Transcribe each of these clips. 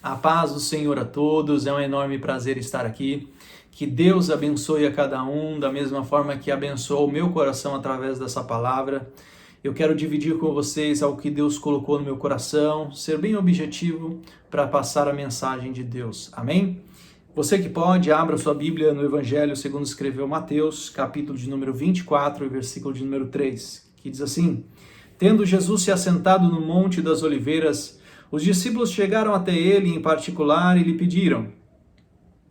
A paz do Senhor a todos, é um enorme prazer estar aqui. Que Deus abençoe a cada um da mesma forma que abençoou o meu coração através dessa palavra. Eu quero dividir com vocês algo que Deus colocou no meu coração, ser bem objetivo para passar a mensagem de Deus. Amém? Você que pode, abra sua Bíblia no Evangelho segundo escreveu Mateus, capítulo de número 24, versículo de número 3, que diz assim: Tendo Jesus se assentado no Monte das Oliveiras, os discípulos chegaram até ele em particular e lhe pediram: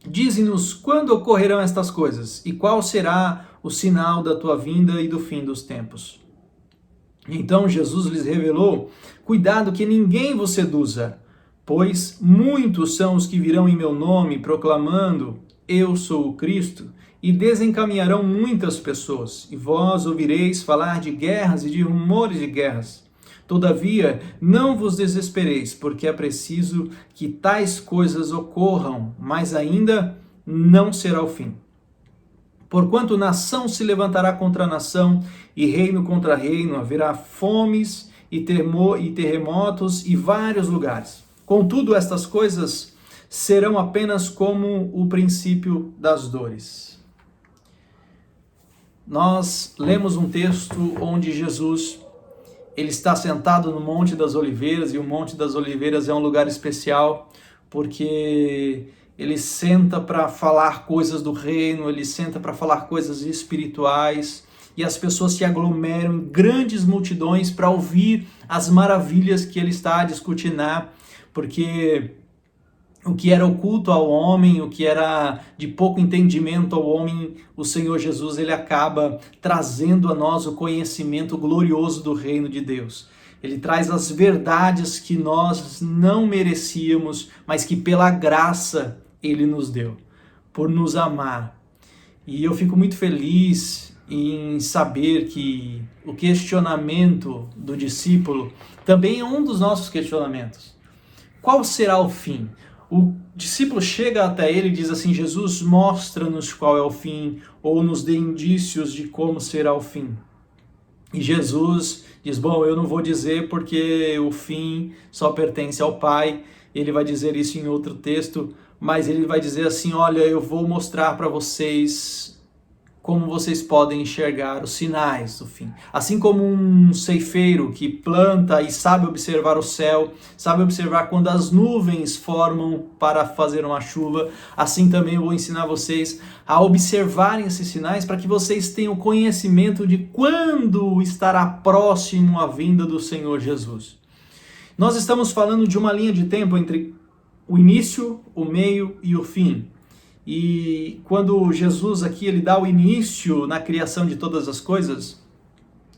Dize-nos quando ocorrerão estas coisas, e qual será o sinal da tua vinda e do fim dos tempos. Então Jesus lhes revelou: Cuidado que ninguém vos seduza, pois muitos são os que virão em meu nome, proclamando: Eu sou o Cristo, e desencaminharão muitas pessoas, e vós ouvireis falar de guerras e de rumores de guerras. Todavia, não vos desespereis, porque é preciso que tais coisas ocorram, mas ainda não será o fim. Porquanto nação se levantará contra nação, e reino contra reino, haverá fomes e terremotos em vários lugares. Contudo, estas coisas serão apenas como o princípio das dores. Nós lemos um texto onde Jesus ele está sentado no Monte das Oliveiras, e o Monte das Oliveiras é um lugar especial, porque ele senta para falar coisas do reino, ele senta para falar coisas espirituais, e as pessoas se aglomeram em grandes multidões para ouvir as maravilhas que ele está a discutinar, porque o que era oculto ao homem, o que era de pouco entendimento ao homem, o Senhor Jesus, ele acaba trazendo a nós o conhecimento glorioso do reino de Deus. Ele traz as verdades que nós não merecíamos, mas que pela graça ele nos deu, por nos amar. E eu fico muito feliz em saber que o questionamento do discípulo também é um dos nossos questionamentos. Qual será o fim? O discípulo chega até ele e diz assim: Jesus, mostra-nos qual é o fim, ou nos dê indícios de como será o fim. E Jesus diz: bom, eu não vou dizer porque o fim só pertence ao Pai. Ele vai dizer isso em outro texto, mas ele vai dizer assim: olha, eu vou mostrar para vocês como vocês podem enxergar os sinais do fim. Assim como um ceifeiro que planta e sabe observar o céu, sabe observar quando as nuvens formam para fazer uma chuva, assim também eu vou ensinar vocês a observarem esses sinais para que vocês tenham conhecimento de quando estará próximo a vinda do Senhor Jesus. Nós estamos falando de uma linha de tempo entre o início, o meio e o fim. E quando Jesus aqui ele dá o início na criação de todas as coisas,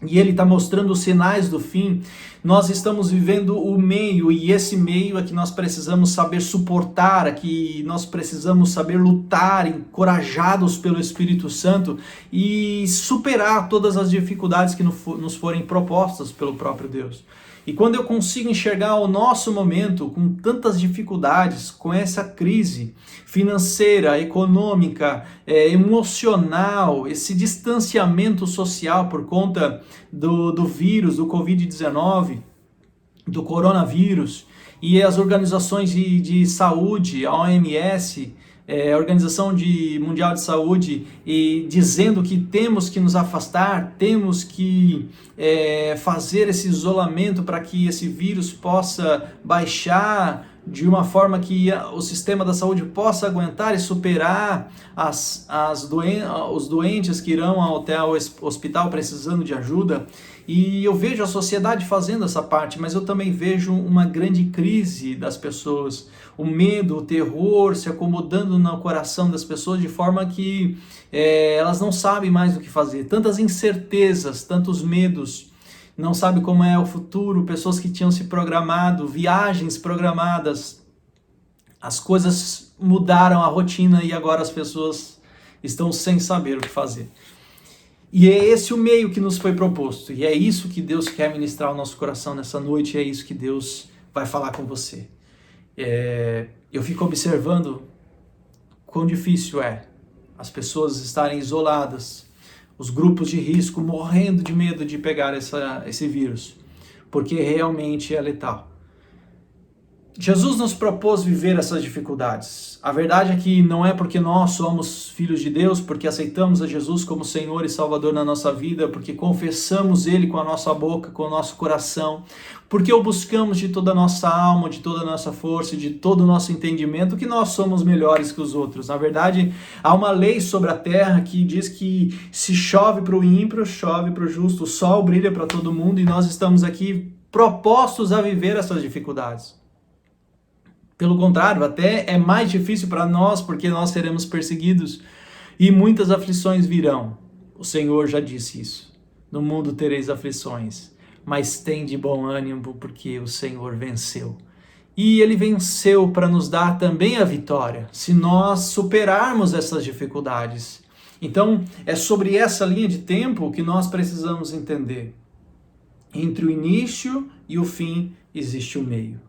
e ele está mostrando os sinais do fim, nós estamos vivendo o meio, e esse meio é que nós precisamos saber suportar, é que nós precisamos saber lutar, encorajados pelo Espírito Santo, e superar todas as dificuldades que nos forem propostas pelo próprio Deus. E quando eu consigo enxergar o nosso momento com tantas dificuldades, com essa crise financeira, econômica, emocional, esse distanciamento social por conta do vírus, do Covid-19, do coronavírus, e as organizações de saúde, a OMS, a Organização Mundial de Saúde, e dizendo que temos que nos afastar, temos que fazer esse isolamento para que esse vírus possa baixar de uma forma que o sistema da saúde possa aguentar e superar os doentes que irão até o hospital precisando de ajuda. E eu vejo a sociedade fazendo essa parte, mas eu também vejo uma grande crise das pessoas, o medo, o terror se acomodando no coração das pessoas de forma que elas não sabem mais o que fazer. Tantas incertezas, tantos medos, não sabe como é o futuro, pessoas que tinham se programado, viagens programadas, as coisas mudaram a rotina e agora as pessoas estão sem saber o que fazer. E é esse o meio que nos foi proposto, e é isso que Deus quer ministrar ao nosso coração nessa noite, e é isso que Deus vai falar com você. Eu fico observando quão difícil é as pessoas estarem isoladas, os grupos de risco morrendo de medo de pegar esse vírus, porque realmente é letal. Jesus nos propôs viver essas dificuldades. A verdade é que não é porque nós somos filhos de Deus, porque aceitamos a Jesus como Senhor e Salvador na nossa vida, porque confessamos Ele com a nossa boca, com o nosso coração, porque o buscamos de toda a nossa alma, de toda a nossa força, de todo o nosso entendimento, que nós somos melhores que os outros. Na verdade, há uma lei sobre a terra que diz que se chove para o ímpio, chove para o justo, o sol brilha para todo mundo e nós estamos aqui propostos a viver essas dificuldades. Pelo contrário, até é mais difícil para nós, porque nós seremos perseguidos e muitas aflições virão. O Senhor já disse isso. No mundo tereis aflições, mas tende bom ânimo, porque o Senhor venceu. E Ele venceu para nos dar também a vitória, se nós superarmos essas dificuldades. Então, é sobre essa linha de tempo que nós precisamos entender. Entre o início e o fim existe o meio.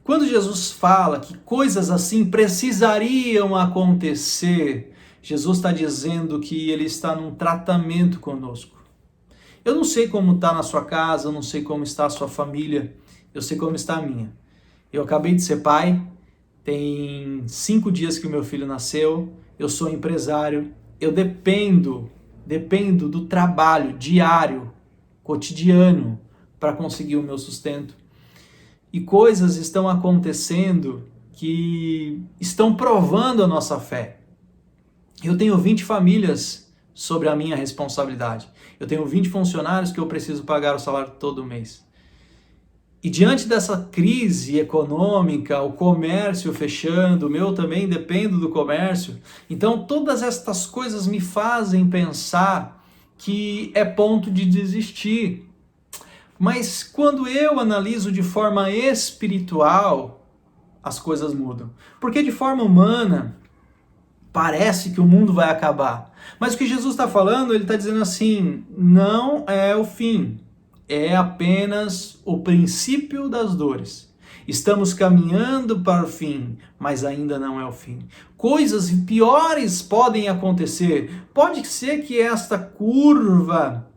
Quando Jesus fala que coisas assim precisariam acontecer, Jesus está dizendo que Ele está num tratamento conosco. Eu não sei como está na sua casa, eu não sei como está a sua família, eu sei como está a minha. Eu acabei de ser pai, tem 5 dias que o meu filho nasceu, eu sou empresário, eu dependo do trabalho diário, cotidiano, para conseguir o meu sustento. E coisas estão acontecendo que estão provando a nossa fé. Eu tenho 20 famílias sobre a minha responsabilidade. Eu tenho 20 funcionários que eu preciso pagar o salário todo mês. E diante dessa crise econômica, o comércio fechando, o meu também dependo do comércio. Então todas estas coisas me fazem pensar que é ponto de desistir. Mas quando eu analiso de forma espiritual, as coisas mudam. Porque de forma humana, parece que o mundo vai acabar. Mas o que Jesus está falando, Ele está dizendo assim, não é o fim, é apenas o princípio das dores. Estamos caminhando para o fim, mas ainda não é o fim. Coisas piores podem acontecer. Pode ser que esta curva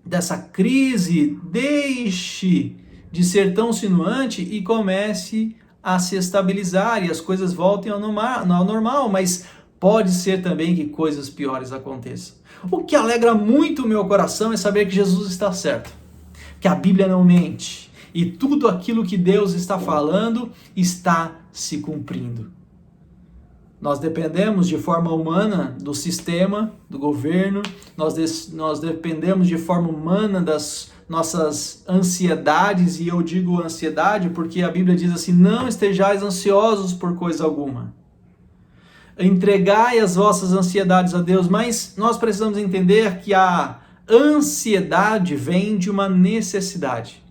dessa crise deixe de ser tão sinuante e comece a se estabilizar e as coisas voltem ao normal, mas pode ser também que coisas piores aconteçam. O que alegra muito o meu coração é saber que Jesus está certo, que a Bíblia não mente e tudo aquilo que Deus está falando está se cumprindo. Nós dependemos de forma humana do sistema, do governo, nós dependemos de forma humana das nossas ansiedades, e eu digo ansiedade porque a Bíblia diz assim, não estejais ansiosos por coisa alguma. Entregai as vossas ansiedades a Deus, mas nós precisamos entender que a ansiedade vem de uma necessidade.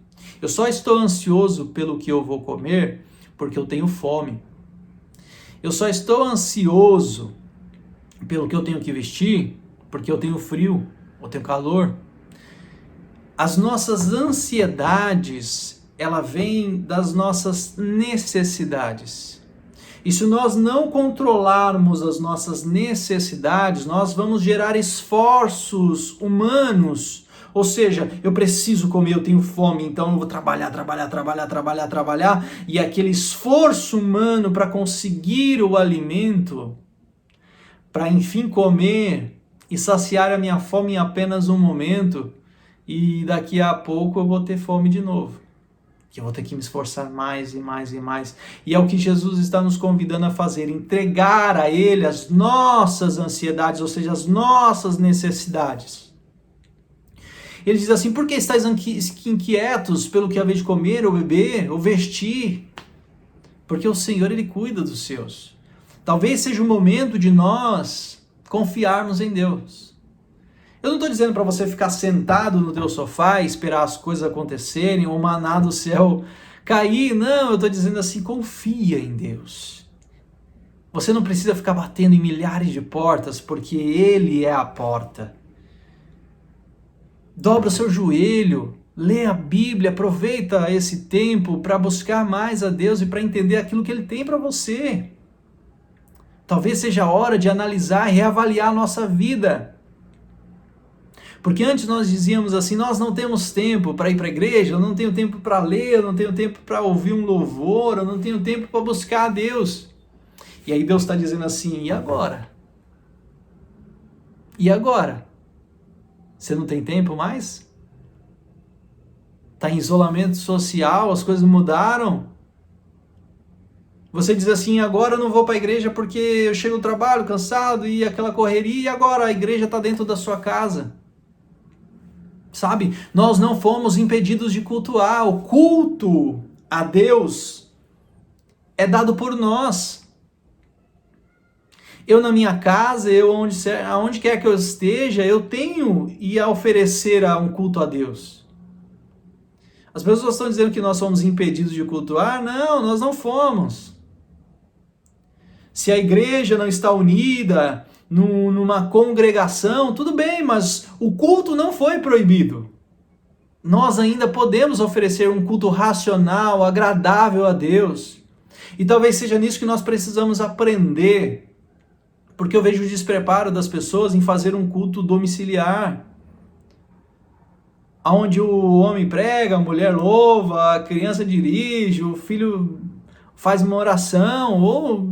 Eu só estou ansioso pelo que eu vou comer porque eu tenho fome. Eu só estou ansioso pelo que eu tenho que vestir porque eu tenho frio, ou tenho calor. As nossas ansiedades, ela vem das nossas necessidades. E se nós não controlarmos as nossas necessidades, nós vamos gerar esforços humanos. Ou seja, eu preciso comer, eu tenho fome, então eu vou trabalhar, e aquele esforço humano para conseguir o alimento, para enfim comer e saciar a minha fome em apenas um momento, e daqui a pouco eu vou ter fome de novo, que eu vou ter que me esforçar mais e mais e mais. E é o que Jesus está nos convidando a fazer, entregar a Ele as nossas ansiedades, ou seja, as nossas necessidades. Ele diz assim, por que estáis inquietos pelo que haveis de comer, ou beber, ou vestir? Porque o Senhor, Ele cuida dos seus. Talvez seja o momento de nós confiarmos em Deus. Eu não estou dizendo para você ficar sentado no teu sofá e esperar as coisas acontecerem, ou o maná do céu cair. Não, eu estou dizendo assim, confia em Deus. Você não precisa ficar batendo em milhares de portas, porque Ele é a porta. Dobra o seu joelho, lê a Bíblia, aproveita esse tempo para buscar mais a Deus e para entender aquilo que Ele tem para você. Talvez seja a hora de analisar e reavaliar a nossa vida. Porque antes nós dizíamos assim, nós não temos tempo para ir para a igreja, eu não tenho tempo para ler, eu não tenho tempo para ouvir um louvor, eu não tenho tempo para buscar a Deus. E aí Deus está dizendo assim, e agora? E agora? Você não tem tempo mais? Está em isolamento social, as coisas mudaram? Você diz assim, agora eu não vou para a igreja porque eu chego do trabalho cansado e aquela correria, e agora a igreja está dentro da sua casa. Sabe? Nós não fomos impedidos de cultuar. O culto a Deus é dado por nós. Eu na minha casa, aonde quer que eu esteja, eu tenho a oferecer um culto a Deus. As pessoas estão dizendo que nós somos impedidos de cultuar. Não, nós não fomos. Se a igreja não está unida numa congregação, tudo bem, mas o culto não foi proibido. Nós ainda podemos oferecer um culto racional, agradável a Deus. E talvez seja nisso que nós precisamos aprender, porque eu vejo o despreparo das pessoas em fazer um culto domiciliar, onde o homem prega, a mulher louva, a criança dirige, o filho faz uma oração, ou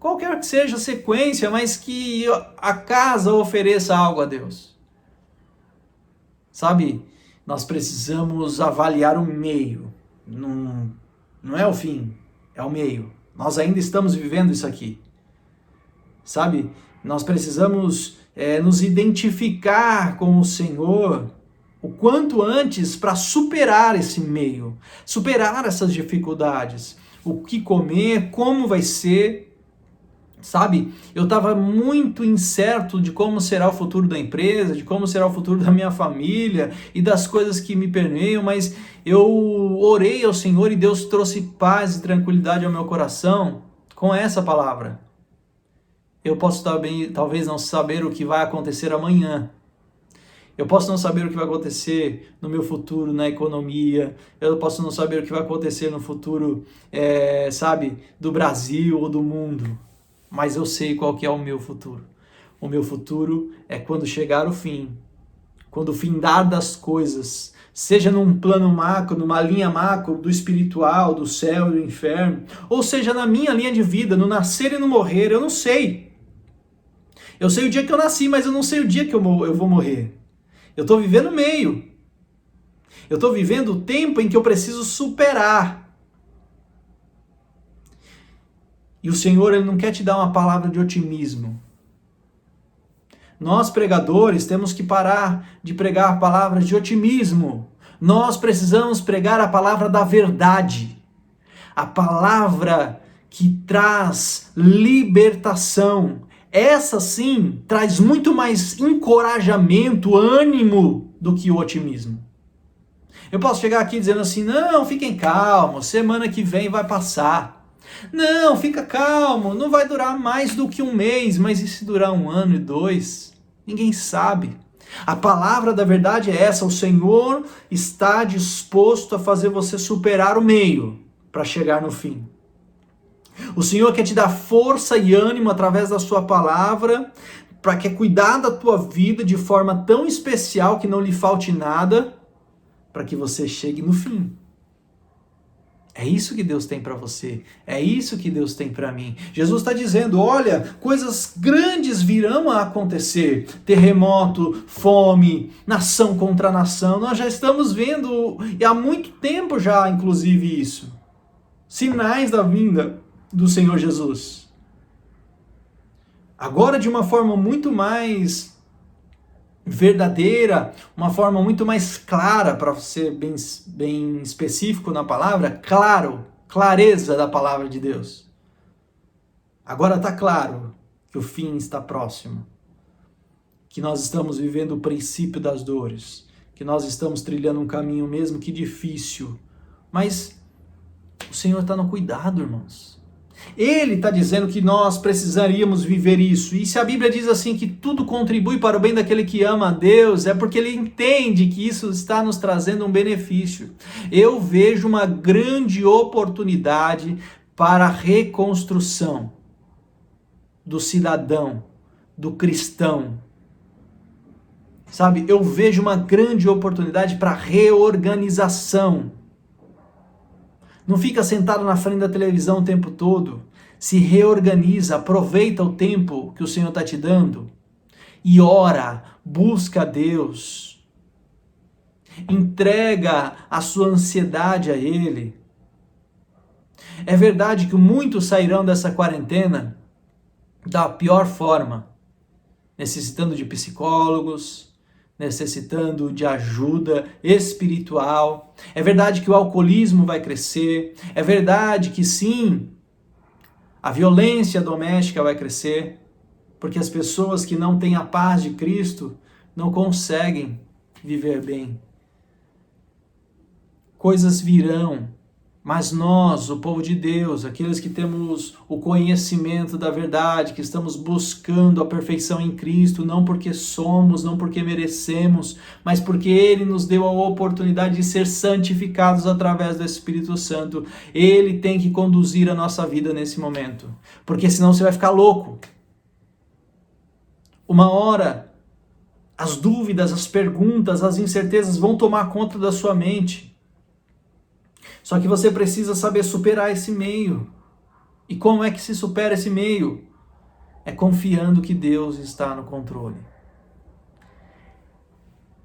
qualquer que seja a sequência, mas que a casa ofereça algo a Deus. Sabe, nós precisamos avaliar o meio, não é o fim, é o meio. Nós ainda estamos vivendo isso aqui. Sabe, nós precisamos nos identificar com o Senhor o quanto antes para superar esse meio, superar essas dificuldades. O que comer, como vai ser. Sabe, eu estava muito incerto de como será o futuro da empresa, de como será o futuro da minha família e das coisas que me permeiam, mas eu orei ao Senhor e Deus trouxe paz e tranquilidade ao meu coração com essa palavra. Eu posso talvez não saber o que vai acontecer amanhã. Eu posso não saber o que vai acontecer no meu futuro, na economia. Eu posso não saber o que vai acontecer no futuro, do Brasil ou do mundo. Mas eu sei qual que é o meu futuro. O meu futuro é quando chegar o fim. Quando o findar das coisas, seja num plano macro, numa linha macro do espiritual, do céu e do inferno, ou seja na minha linha de vida, no nascer e no morrer, eu não sei. Eu sei o dia que eu nasci, mas eu não sei o dia que eu vou morrer. Eu estou vivendo o meio. Eu estou vivendo o tempo em que eu preciso superar. E o Senhor, Ele não quer te dar uma palavra de otimismo. Nós, pregadores, temos que parar de pregar palavras de otimismo. Nós precisamos pregar a palavra da verdade. A palavra que traz libertação. Essa sim traz muito mais encorajamento, ânimo do que o otimismo. Eu posso chegar aqui dizendo assim, não, fiquem calmos, semana que vem vai passar. Não, fica calmo, não vai durar mais do que um mês, mas e se durar 1 ano e 2? Ninguém sabe. A palavra da verdade é essa, o Senhor está disposto a fazer você superar o meio para chegar no fim. O Senhor quer te dar força e ânimo através da sua palavra, para que cuidar da tua vida de forma tão especial que não lhe falte nada, para que você chegue no fim. É isso que Deus tem para você, é isso que Deus tem para mim. Jesus está dizendo, olha, coisas grandes virão a acontecer, terremoto, fome, nação contra nação, nós já estamos vendo, e há muito tempo já, inclusive isso, sinais da vinda do Senhor Jesus. Agora de uma forma muito mais verdadeira, uma forma muito mais clara, para ser bem específico na palavra, clareza da palavra de Deus. Agora está claro que o fim está próximo, que nós estamos vivendo o princípio das dores, que nós estamos trilhando um caminho mesmo que difícil, mas o Senhor está no cuidado, irmãos. Ele está dizendo que nós precisaríamos viver isso. E se a Bíblia diz assim que tudo contribui para o bem daquele que ama a Deus, é porque ele entende que isso está nos trazendo um benefício. Eu vejo uma grande oportunidade para a reconstrução do cidadão, do cristão. Sabe, eu vejo uma grande oportunidade para reorganização. Não fica sentado na frente da televisão o tempo todo. Se reorganiza, aproveita o tempo que o Senhor está te dando e ora, busca a Deus. Entrega a sua ansiedade a Ele. É verdade que muitos sairão dessa quarentena da pior forma, necessitando de psicólogos, necessitando de ajuda espiritual. É verdade que o alcoolismo vai crescer. É verdade que sim, a violência doméstica vai crescer, porque as pessoas que não têm a paz de Cristo não conseguem viver bem. Coisas virão, mas nós, o povo de Deus, aqueles que temos o conhecimento da verdade, que estamos buscando a perfeição em Cristo, não porque somos, não porque merecemos, mas porque Ele nos deu a oportunidade de ser santificados através do Espírito Santo. Ele tem que conduzir a nossa vida nesse momento, porque senão você vai ficar louco. Uma hora, as dúvidas, as perguntas, as incertezas vão tomar conta da sua mente. Só que você precisa saber superar esse meio. E como é que se supera esse meio? É confiando que Deus está no controle.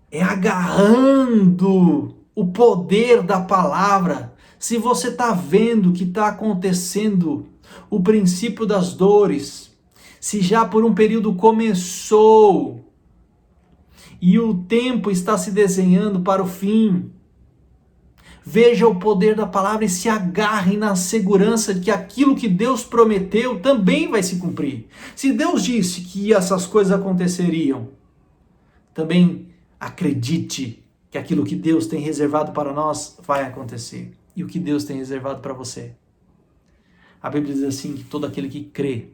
É agarrando o poder da palavra. Se você está vendo que está acontecendo o princípio das dores, se já por um período começou e o tempo está se desenhando para o fim, veja o poder da palavra e se agarre na segurança de que aquilo que Deus prometeu também vai se cumprir. Se Deus disse que essas coisas aconteceriam, também acredite que aquilo que Deus tem reservado para nós vai acontecer. E o que Deus tem reservado para você? A Bíblia diz assim, que todo aquele que crê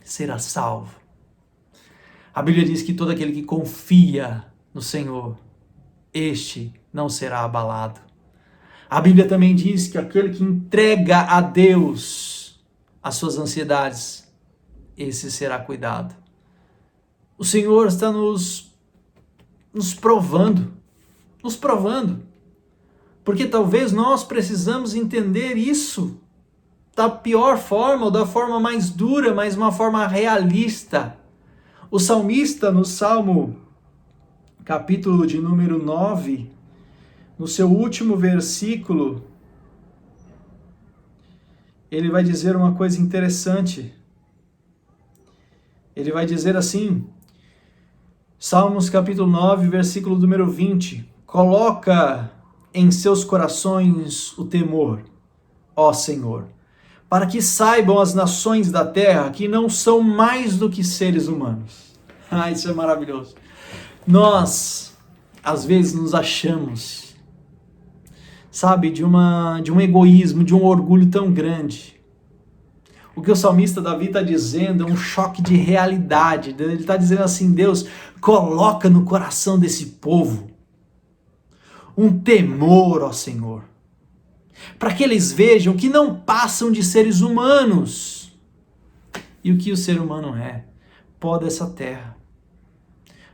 será salvo. A Bíblia diz que todo aquele que confia no Senhor, este não será abalado. A Bíblia também diz que aquele que entrega a Deus as suas ansiedades, esse será cuidado. O Senhor está nos provando, porque talvez nós precisamos entender isso da pior forma, ou da forma mais dura, mas uma forma realista. O salmista, no Salmo, capítulo de número 9, no seu último versículo, ele vai dizer uma coisa interessante. Ele vai dizer assim, Salmos capítulo 9, versículo número 20, coloca em seus corações o temor, ó Senhor, para que saibam as nações da terra que não são mais do que seres humanos. Isso é maravilhoso. Nós, às vezes, nos achamos, sabe, de um egoísmo, de um orgulho tão grande. O que o salmista Davi está dizendo é um choque de realidade. Ele está dizendo assim, Deus, coloca no coração desse povo um temor, ó Senhor, para que eles vejam que não passam de seres humanos. E o que o ser humano é? Pó dessa terra.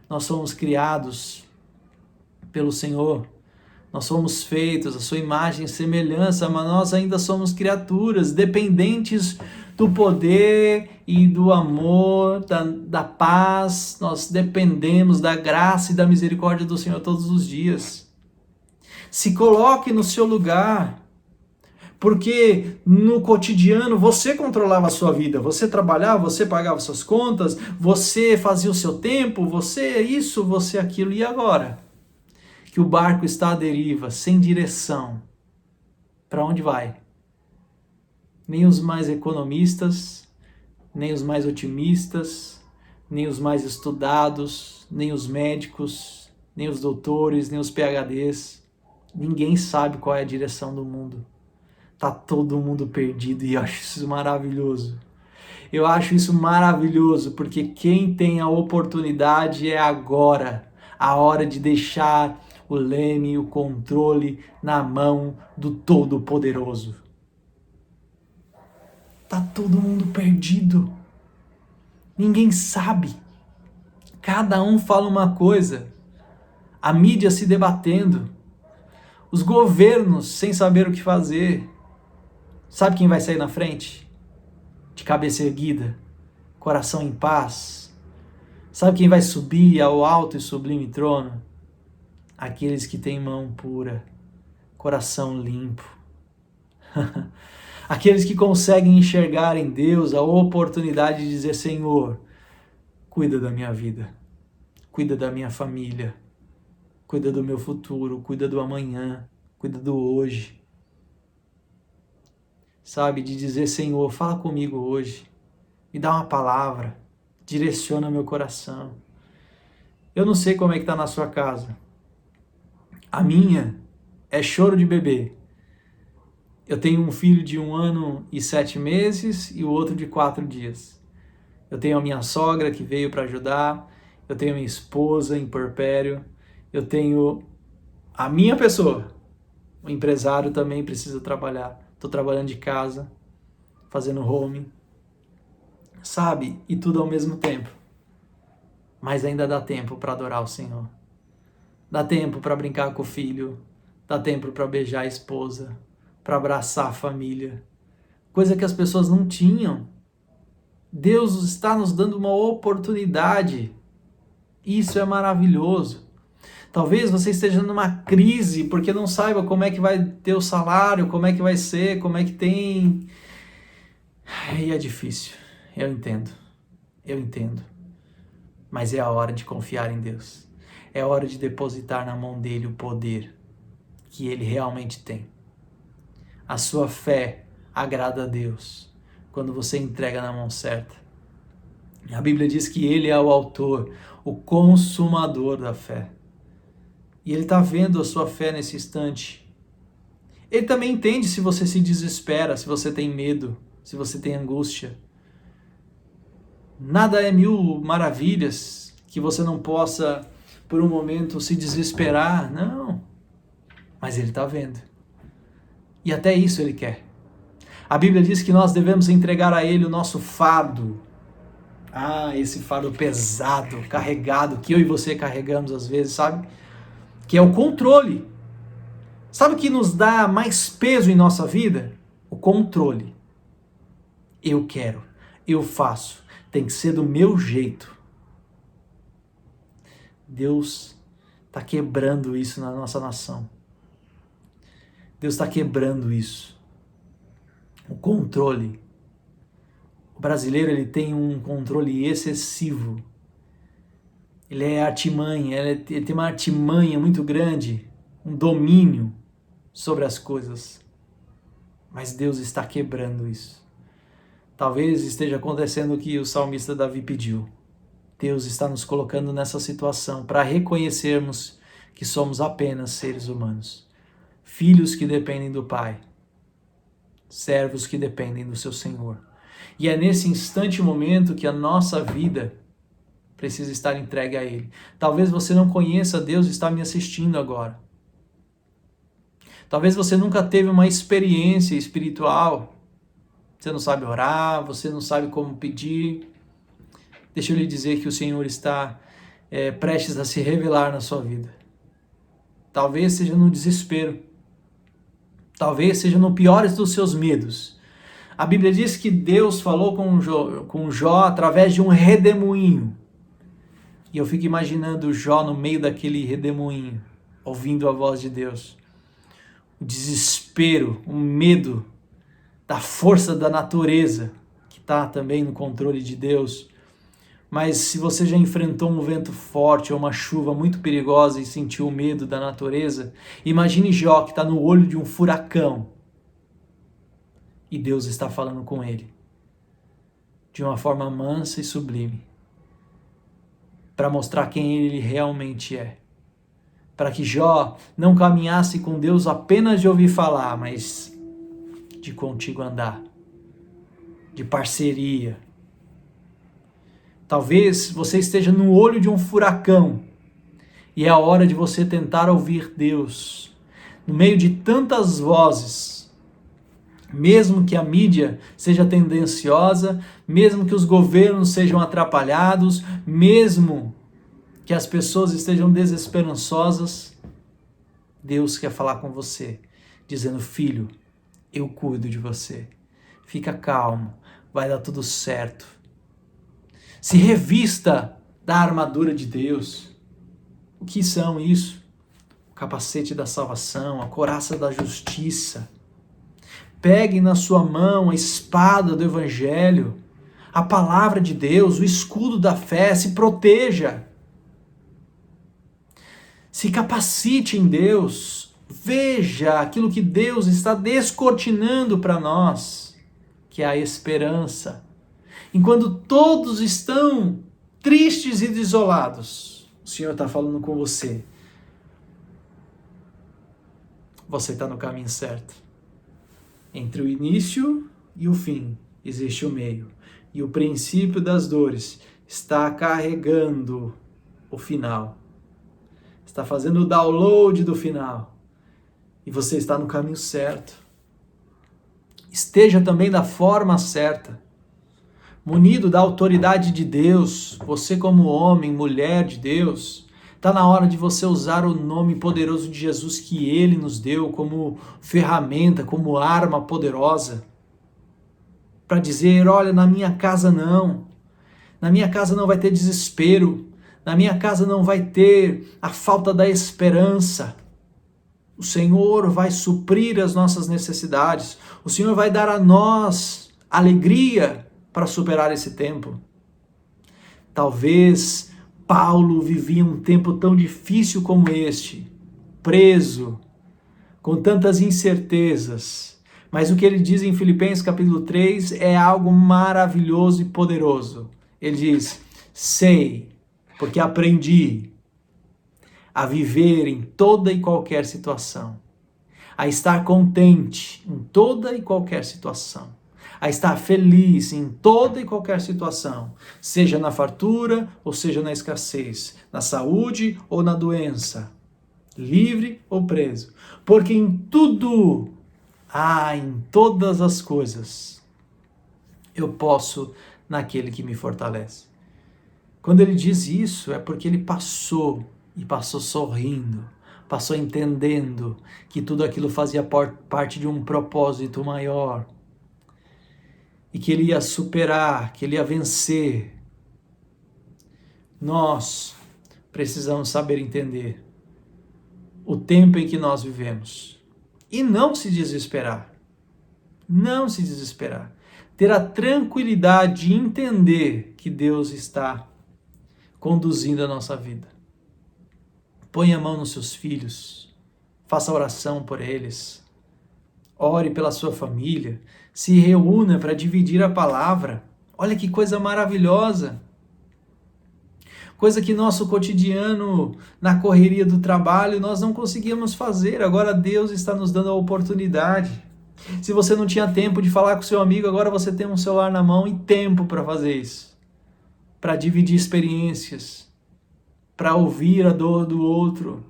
Nós somos criados pelo Senhor. Nós somos feitos a sua imagem e semelhança, mas nós ainda somos criaturas dependentes do poder e do amor, da paz. Nós dependemos da graça e da misericórdia do Senhor todos os dias. Se coloque no seu lugar, porque no cotidiano você controlava a sua vida, você trabalhava, você pagava suas contas, você fazia o seu tempo, você isso, você aquilo, e agora? Que o barco está à deriva, sem direção, para onde vai? Nem os mais economistas, nem os mais otimistas, nem os mais estudados, nem os médicos, nem os doutores, nem os PhDs, ninguém sabe qual é a direção do mundo. Tá todo mundo perdido e eu acho isso maravilhoso. Eu acho isso maravilhoso porque quem tem a oportunidade é agora, a hora de deixar o leme e o controle na mão do Todo-Poderoso. Tá todo mundo perdido. Ninguém sabe. Cada um fala uma coisa. A mídia se debatendo. Os governos sem saber o que fazer. Sabe quem vai sair na frente? De cabeça erguida, coração em paz. Sabe quem vai subir ao alto e sublime trono? Aqueles que têm mão pura, coração limpo. Aqueles que conseguem enxergar em Deus a oportunidade de dizer: Senhor, cuida da minha vida, cuida da minha família, cuida do meu futuro, cuida do amanhã, cuida do hoje. Sabe, de dizer: Senhor, fala comigo hoje, me dá uma palavra, direciona meu coração. Eu não sei como é que está na sua casa. A minha é choro de bebê. Eu tenho um filho de 1 ano e 7 meses e o outro de 4 dias. Eu tenho a minha sogra que veio para ajudar, eu tenho a minha esposa em puerpério, eu tenho a minha pessoa. O empresário também precisa trabalhar. Estou trabalhando de casa, fazendo home, sabe? E tudo ao mesmo tempo. Mas ainda dá tempo para adorar o Senhor. Dá tempo para brincar com o filho, dá tempo para beijar a esposa, para abraçar a família. Coisa que as pessoas não tinham. Deus está nos dando uma oportunidade. Isso é maravilhoso. Talvez você esteja numa crise porque não saiba como é que vai ter o salário, como é que vai ser, como é que tem. E é difícil. Eu entendo. Mas é a hora de confiar em Deus. É hora de depositar na mão dele o poder que ele realmente tem. A sua fé agrada a Deus quando você entrega na mão certa. A Bíblia diz que ele é o autor, o consumador da fé. E ele está vendo a sua fé nesse instante. Ele também entende se você se desespera, se você tem medo, se você tem angústia. Nada é 1000 maravilhas que você não possa, por um momento, se desesperar. Não. Mas ele está vendo. E até isso ele quer. A Bíblia diz que nós devemos entregar a ele o nosso fardo. Esse fardo pesado, carregado, que eu e você carregamos às vezes, sabe? Que é o controle. Sabe o que nos dá mais peso em nossa vida? O controle. Eu quero, eu faço, tem que ser do meu jeito. Deus está quebrando isso na nossa nação. Deus está quebrando isso. O controle. O brasileiro ele tem um controle excessivo. Ele é artimanha, ele tem uma artimanha muito grande, um domínio sobre as coisas. Mas Deus está quebrando isso. Talvez esteja acontecendo o que o salmista Davi pediu. Deus está nos colocando nessa situação para reconhecermos que somos apenas seres humanos. Filhos que dependem do Pai. Servos que dependem do seu Senhor. E é nesse instante e momento que a nossa vida precisa estar entregue a Ele. Talvez você não conheça Deus e está me assistindo agora. Talvez você nunca teve uma experiência espiritual. Você não sabe orar, você não sabe como pedir. Deixa eu lhe dizer que o Senhor está prestes a se revelar na sua vida. Talvez seja no desespero. Talvez seja no pior dos seus medos. A Bíblia diz que Deus falou com Jó através de um redemoinho. E eu fico imaginando Jó no meio daquele redemoinho, ouvindo a voz de Deus. O desespero, o medo da força da natureza, que está também no controle de Deus. Mas se você já enfrentou um vento forte ou uma chuva muito perigosa e sentiu o medo da natureza, imagine Jó que está no olho de um furacão e Deus está falando com ele de uma forma mansa e sublime para mostrar quem ele realmente é. Para que Jó não caminhasse com Deus apenas de ouvir falar, mas de contigo andar, de parceria. Talvez você esteja no olho de um furacão e é a hora de você tentar ouvir Deus. No meio de tantas vozes, mesmo que a mídia seja tendenciosa, mesmo que os governos sejam atrapalhados, mesmo que as pessoas estejam desesperançosas, Deus quer falar com você, dizendo: filho, eu cuido de você. Fica calmo, vai dar tudo certo. Se revista da armadura de Deus. O que são isso? O capacete da salvação, a couraça da justiça. Pegue na sua mão a espada do Evangelho, a palavra de Deus, o escudo da fé, se proteja. Se capacite em Deus, veja aquilo que Deus está descortinando para nós, que é a esperança. Enquanto todos estão tristes e desolados, o Senhor está falando com você. Você está no caminho certo. Entre o início e o fim existe o meio. E o princípio das dores está carregando o final. Está fazendo o download do final. E você está no caminho certo. Esteja também da forma certa. Munido da autoridade de Deus, você como homem, mulher de Deus, está na hora de você usar o nome poderoso de Jesus que Ele nos deu como ferramenta, como arma poderosa, para dizer: olha, na minha casa não, na minha casa não vai ter desespero, na minha casa não vai ter a falta da esperança. O Senhor vai suprir as nossas necessidades, o Senhor vai dar a nós alegria para superar esse tempo. Talvez Paulo vivia um tempo tão difícil como este, preso, com tantas incertezas, mas o que ele diz em Filipenses capítulo 3 é algo maravilhoso e poderoso. Ele diz: sei, porque aprendi a viver em toda e qualquer situação, a estar contente em toda e qualquer situação, a estar feliz em toda e qualquer situação, seja na fartura ou seja na escassez, na saúde ou na doença, livre ou preso, porque em tudo, em todas as coisas, eu posso naquele que me fortalece. Quando ele diz isso, é porque ele passou sorrindo, passou entendendo que tudo aquilo fazia parte de um propósito maior, e que ele ia superar, que ele ia vencer. Nós precisamos saber entender o tempo em que nós vivemos e não se desesperar. Não se desesperar. Ter a tranquilidade de entender que Deus está conduzindo a nossa vida. Põe a mão nos seus filhos, faça oração por eles, ore pela sua família, se reúna para dividir a palavra. Olha que coisa maravilhosa! Coisa que nosso cotidiano, na correria do trabalho, nós não conseguíamos fazer. Agora Deus está nos dando a oportunidade. Se você não tinha tempo de falar com seu amigo, agora você tem um celular na mão e tempo para fazer isso. Para dividir experiências, para ouvir a dor do outro,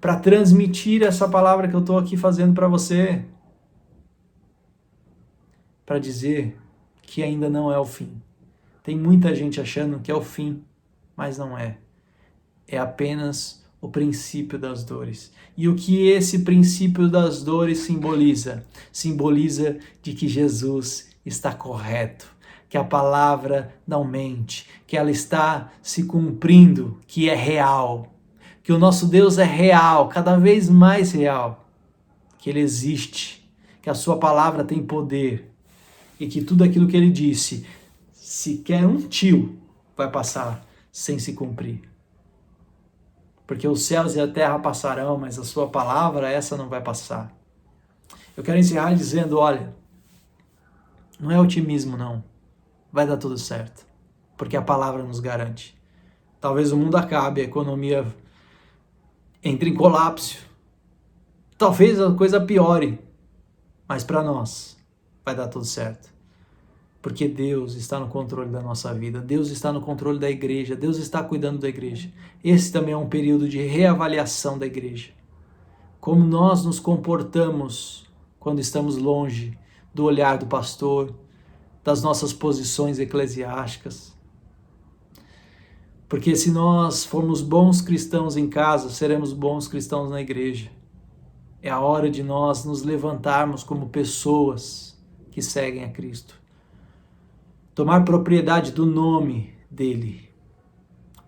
para transmitir essa palavra que eu estou aqui fazendo para você. Para dizer que ainda não é o fim. Tem muita gente achando que é o fim, mas não é. É apenas o princípio das dores. E o que esse princípio das dores simboliza? Simboliza de que Jesus está correto, que a palavra não mente, que ela está se cumprindo, que é real, que o nosso Deus é real, cada vez mais real, que Ele existe, que a sua palavra tem poder, e que tudo aquilo que Ele disse, sequer um tio vai passar sem se cumprir. Porque os céus e a terra passarão, mas a sua palavra, essa não vai passar. Eu quero encerrar dizendo, olha, não é otimismo não, vai dar tudo certo, porque a palavra nos garante. Talvez o mundo acabe, a economia entre em colapso, talvez a coisa piore, mas para nós vai dar tudo certo. Porque Deus está no controle da nossa vida, Deus está no controle da igreja, Deus está cuidando da igreja. Esse também é um período de reavaliação da igreja. Como nós nos comportamos quando estamos longe do olhar do pastor, das nossas posições eclesiásticas. Porque se nós formos bons cristãos em casa, seremos bons cristãos na igreja. É a hora de nós nos levantarmos como pessoas que seguem a Cristo. Tomar propriedade do nome dele,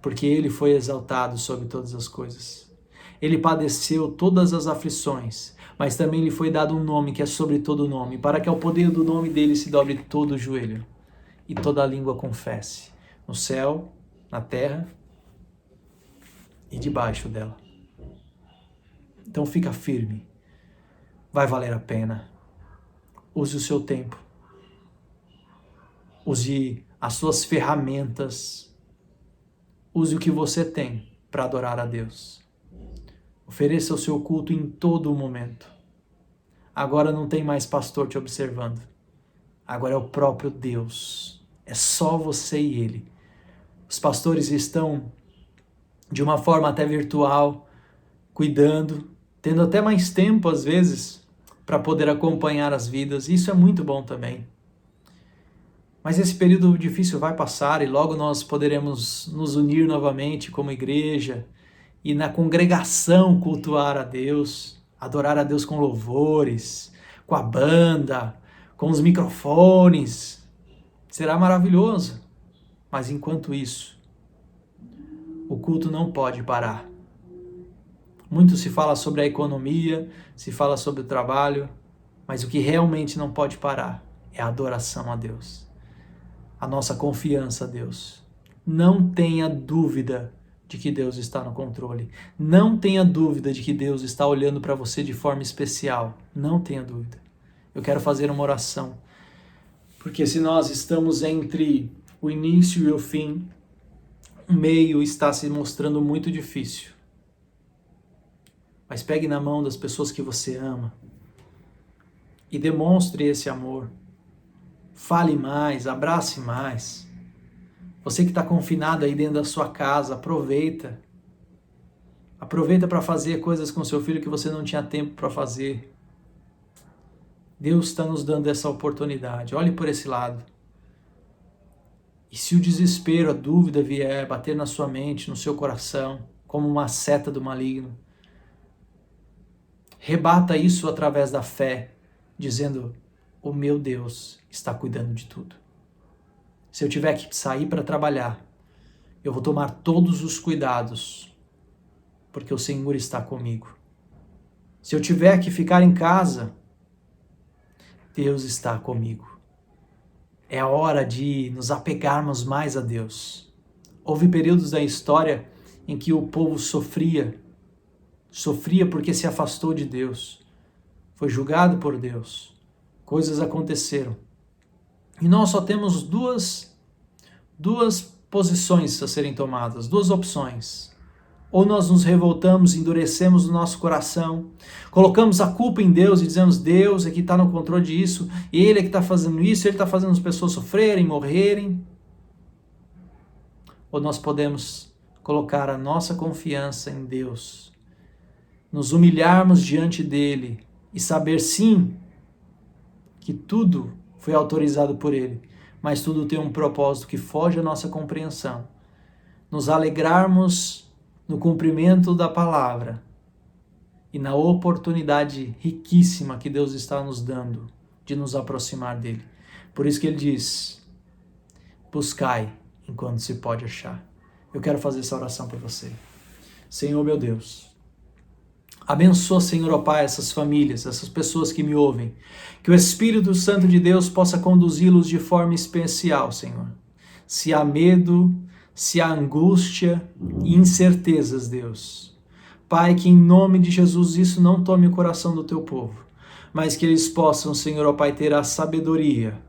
porque ele foi exaltado sobre todas as coisas. Ele padeceu todas as aflições, mas também lhe foi dado um nome que é sobre todo nome, para que ao poder do nome dele se dobre todo o joelho e toda a língua confesse, no céu, na terra e debaixo dela. Então fica firme, vai valer a pena. Use o seu tempo, use as suas ferramentas, use o que você tem para adorar a Deus. Ofereça o seu culto em todo o momento. Agora não tem mais pastor te observando. Agora é o próprio Deus. É só você e Ele. Os pastores estão, de uma forma até virtual, cuidando, tendo até mais tempo, às vezes, para poder acompanhar as vidas. Isso é muito bom também. Mas esse período difícil vai passar e logo nós poderemos nos unir novamente como igreja e na congregação cultuar a Deus, adorar a Deus com louvores, com a banda, com os microfones. Será maravilhoso. Mas enquanto isso, o culto não pode parar. Muito se fala sobre a economia, se fala sobre o trabalho, mas o que realmente não pode parar é a adoração a Deus. A nossa confiança a Deus. Não tenha dúvida de que Deus está no controle. Não tenha dúvida de que Deus está olhando para você de forma especial. Não tenha dúvida. Eu quero fazer uma oração. Porque se nós estamos entre o início e o fim, o meio está se mostrando muito difícil. Mas pegue na mão das pessoas que você ama e demonstre esse amor. Fale mais, abrace mais. Você que está confinado aí dentro da sua casa, aproveita. Aproveita para fazer coisas com seu filho que você não tinha tempo para fazer. Deus está nos dando essa oportunidade. Olhe por esse lado. E se o desespero, a dúvida vier bater na sua mente, no seu coração, como uma seta do maligno, rebata isso através da fé, dizendo: o meu Deus está cuidando de tudo. Se eu tiver que sair para trabalhar, eu vou tomar todos os cuidados, porque o Senhor está comigo. Se eu tiver que ficar em casa, Deus está comigo. É a hora de nos apegarmos mais a Deus. Houve períodos da história em que o povo sofria porque se afastou de Deus, foi julgado por Deus, coisas aconteceram. E nós só temos duas posições a serem tomadas, duas opções. Ou nós nos revoltamos, endurecemos o nosso coração, colocamos a culpa em Deus e dizemos: Deus é que está no controle disso, Ele é que está fazendo isso, Ele está fazendo as pessoas sofrerem, morrerem. Ou nós podemos colocar a nossa confiança em Deus, nos humilharmos diante dEle e saber sim que tudo foi autorizado por Ele, mas tudo tem um propósito que foge à nossa compreensão. Nos alegrarmos no cumprimento da palavra e na oportunidade riquíssima que Deus está nos dando de nos aproximar dEle. Por isso que Ele diz: buscai enquanto se pode achar. Eu quero fazer essa oração para você. Senhor meu Deus, abençoa, Senhor, ó Pai, essas famílias, essas pessoas que me ouvem. Que o Espírito Santo de Deus possa conduzi-los de forma especial, Senhor. Se há medo, se há angústia e incertezas, Deus. Pai, que em nome de Jesus isso não tome o coração do teu povo, mas que eles possam, Senhor, ó Pai, ter a sabedoria.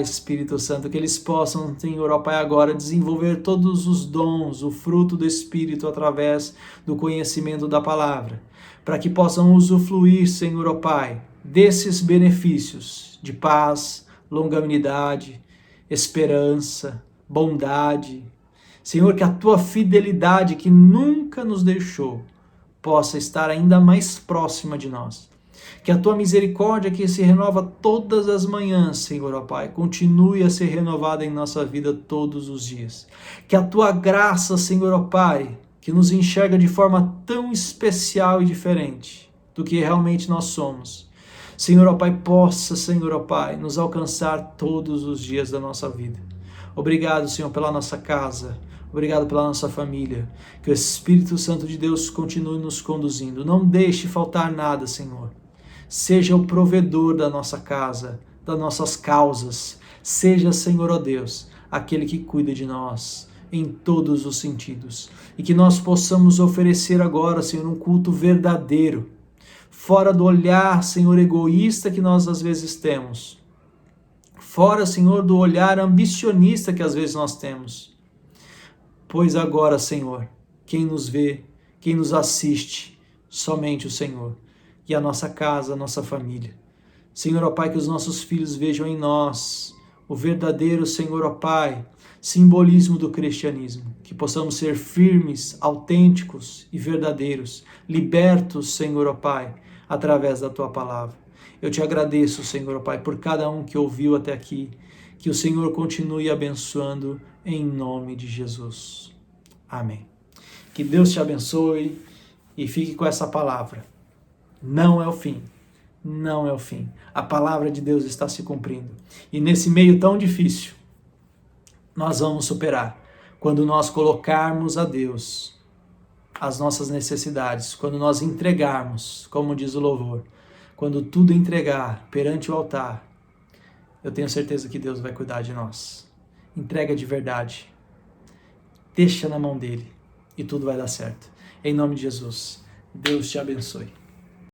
Espírito Santo, que eles possam, Senhor, ó Pai, agora desenvolver todos os dons, o fruto do Espírito através do conhecimento da palavra, para que possam usufruir, Senhor, ó Pai, desses benefícios de paz, longanimidade, esperança, bondade. Senhor, que a tua fidelidade que nunca nos deixou possa estar ainda mais próxima de nós. Que a tua misericórdia, que se renova todas as manhãs, Senhor, ó Pai, continue a ser renovada em nossa vida todos os dias. Que a tua graça, Senhor, ó Pai, que nos enxerga de forma tão especial e diferente do que realmente nós somos, Senhor, ó Pai, possa, Senhor, ó Pai, nos alcançar todos os dias da nossa vida. Obrigado, Senhor, pela nossa casa. Obrigado pela nossa família. Que o Espírito Santo de Deus continue nos conduzindo. Não deixe faltar nada, Senhor. Seja o provedor da nossa casa, das nossas causas. Seja, Senhor, ó Deus, aquele que cuida de nós em todos os sentidos. E que nós possamos oferecer agora, Senhor, um culto verdadeiro, fora do olhar, Senhor, egoísta que nós às vezes temos. Fora, Senhor, do olhar ambicionista que às vezes nós temos. Pois agora, Senhor, quem nos vê, quem nos assiste, somente o Senhor. E a nossa casa, a nossa família. Senhor, ó Pai, que os nossos filhos vejam em nós o verdadeiro, Senhor, ó Pai, simbolismo do cristianismo. Que possamos ser firmes, autênticos e verdadeiros, libertos, Senhor, ó Pai, através da Tua palavra. Eu te agradeço, Senhor, ó Pai, por cada um que ouviu até aqui. Que o Senhor continue abençoando em nome de Jesus. Amém. Que Deus te abençoe e fique com essa palavra. Não é o fim. Não é o fim. A palavra de Deus está se cumprindo. E nesse meio tão difícil, nós vamos superar. Quando nós colocarmos a Deus as nossas necessidades, quando nós entregarmos, como diz o louvor, quando tudo entregar perante o altar, eu tenho certeza que Deus vai cuidar de nós. Entrega de verdade. Deixa na mão dele e tudo vai dar certo. Em nome de Jesus, Deus te abençoe.